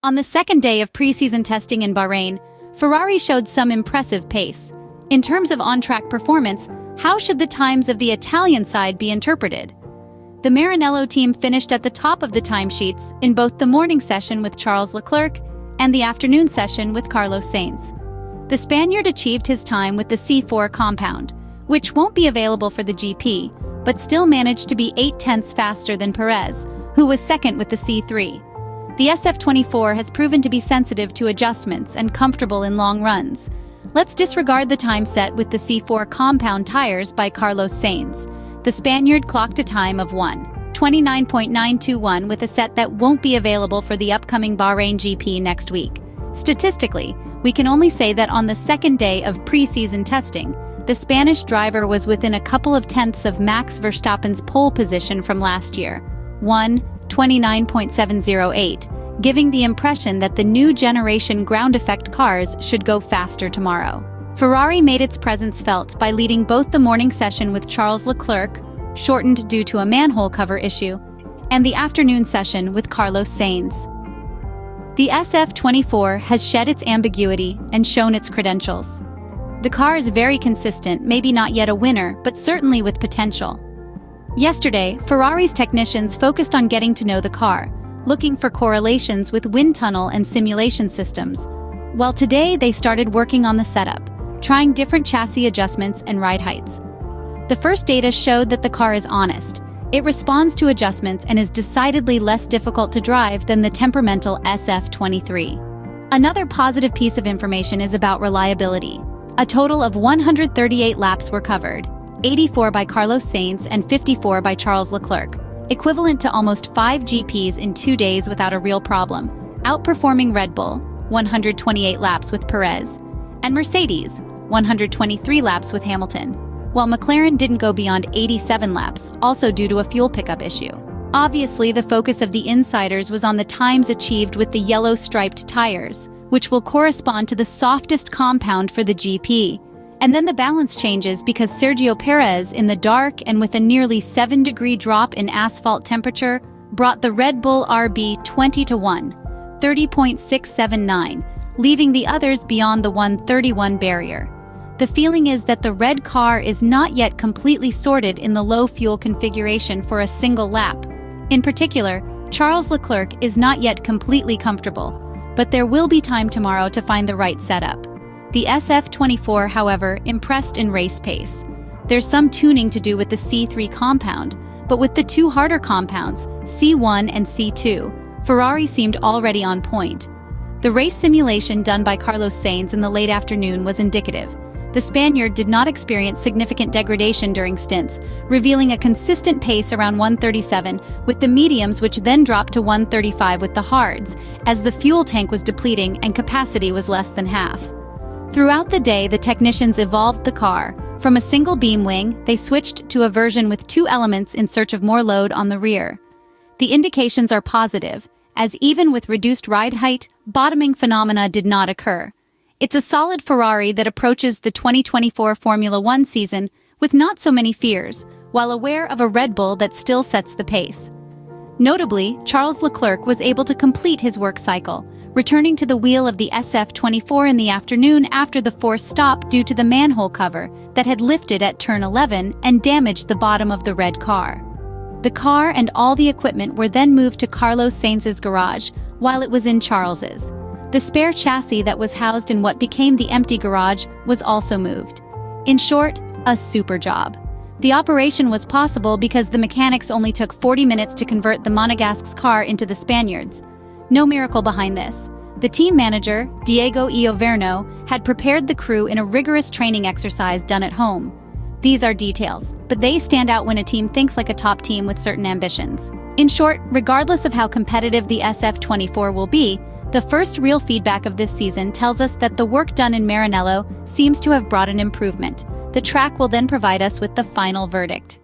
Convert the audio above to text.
On the second day of preseason testing in Bahrain, Ferrari showed some impressive pace. In terms of on-track performance, how should the times of the Italian side be interpreted? The Maranello team finished at the top of the timesheets in both the morning session with Charles Leclerc and the afternoon session with Carlos Sainz. The Spaniard achieved his time with the C4 compound, which won't be available for the GP, but still managed to be 0.8 faster than Perez, who was second with the C3. The SF24 has proven to be sensitive to adjustments and comfortable in long runs. Let's disregard the time set with the C4 compound tires by Carlos Sainz. The Spaniard clocked a time of 1:29.921 with a set that won't be available for the upcoming Bahrain GP next week. Statistically, we can only say that on the second day of preseason testing, the Spanish driver was within a couple of tenths of Max Verstappen's pole position from last year, 1:29.708, giving the impression that the new generation ground effect cars should go faster tomorrow. Ferrari made its presence felt by leading both the morning session with Charles Leclerc, shortened due to a manhole cover issue, and the afternoon session with Carlos Sainz. The SF24 has shed its ambiguity and shown its credentials. The car is very consistent, maybe not yet a winner, but certainly with potential. Yesterday, Ferrari's technicians focused on getting to know the car, looking for correlations with wind tunnel and simulation systems, while today they started working on the setup, trying different chassis adjustments and ride heights. The first data showed that the car is honest. It responds to adjustments and is decidedly less difficult to drive than the temperamental SF23. Another positive piece of information is about reliability. A total of 138 laps were covered, 84 by Carlos Sainz and 54 by Charles Leclerc, equivalent to almost 5 GPs in 2 days without a real problem, outperforming Red Bull, 128 laps with Perez, and Mercedes, 123 laps with Hamilton, while McLaren didn't go beyond 87 laps, also due to a fuel pickup issue. Obviously, the focus of the insiders was on the times achieved with the yellow striped tires, which will correspond to the softest compound for the GP. And then the balance changes because Sergio Perez, in the dark and with a nearly 7-degree drop in asphalt temperature, brought the Red Bull RB 20-1, 30.679, leaving the others beyond the 131 barrier. The feeling is that the red car is not yet completely sorted in the low fuel configuration for a single lap. In particular, Charles Leclerc is not yet completely comfortable, but there will be time tomorrow to find the right setup. The SF24, however, impressed in race pace. There's some tuning to do with the C3 compound, but with the two harder compounds, C1 and C2, Ferrari seemed already on point. The race simulation done by Carlos Sainz in the late afternoon was indicative. The Spaniard did not experience significant degradation during stints, revealing a consistent pace around 137 with the mediums, which then dropped to 135 with the hards, as the fuel tank was depleting and capacity was less than half. Throughout the day, the technicians evolved the car. From a single beam wing, they switched to a version with 2 elements in search of more load on the rear. The indications are positive, as even with reduced ride height, bottoming phenomena did not occur. It's a solid Ferrari that approaches the 2024 Formula One season with not so many fears, while aware of a Red Bull that still sets the pace. Notably, Charles Leclerc was able to complete his work cycle, returning to the wheel of the SF24 in the afternoon after the forced stop due to the manhole cover that had lifted at turn 11 and damaged the bottom of the red car. The car and all the equipment were then moved to Carlos Sainz's garage, while it was in Charles's. The spare chassis that was housed in what became the empty garage was also moved. In short, a super job. The operation was possible because the mechanics only took 40 minutes to convert the Monegasque's car into the Spaniard's. No miracle behind this. The team manager, Diego Ioverno, had prepared the crew in a rigorous training exercise done at home. These are details, but they stand out when a team thinks like a top team with certain ambitions. In short, regardless of how competitive the SF24 will be, the first real feedback of this season tells us that the work done in Maranello seems to have brought an improvement. The track will then provide us with the final verdict.